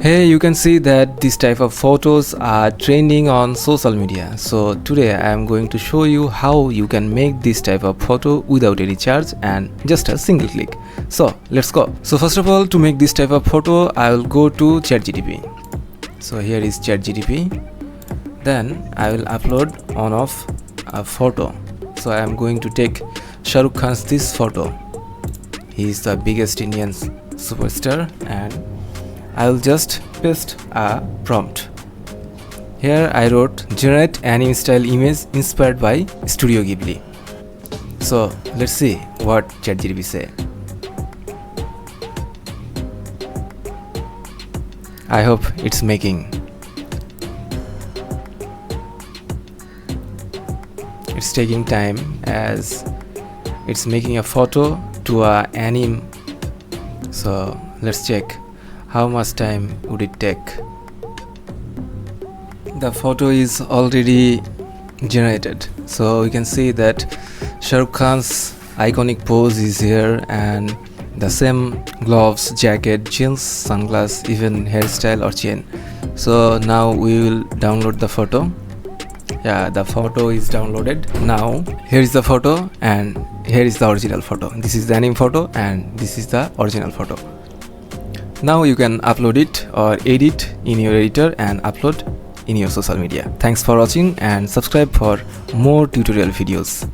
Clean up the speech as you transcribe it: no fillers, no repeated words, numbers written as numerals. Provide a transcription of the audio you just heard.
Here you can see that this type of photos are trending on social media. So today I am going to show you how you can make this type of photo without any charge and just a single click. So let's go. So first of all, to make this type of photo, I will go to Chatgpt. So here is Chatgpt. Then I will upload on of a photo. So I am going to take Shah Rukh Khan's this photo. He is the biggest Indian superstar, and I will just paste a prompt. Here I wrote generate anime style image inspired by Studio Ghibli. So let's see what Chatgpt say. I hope it's making. It's taking time as it's making a photo to a anime. So let's check how much time would it take. The photo is already generated, so we can see that Shah Rukh Khan's iconic pose is here, and the same gloves, jacket, jeans, sunglass, even hairstyle or chain. So now we will download the photo. Yeah, the photo is downloaded. Now here is the photo and here is the original photo. This is the anime photo and this is the original photo. Now you can upload it or edit in your editor and upload in your social media. Thanks for watching and subscribe for more tutorial videos.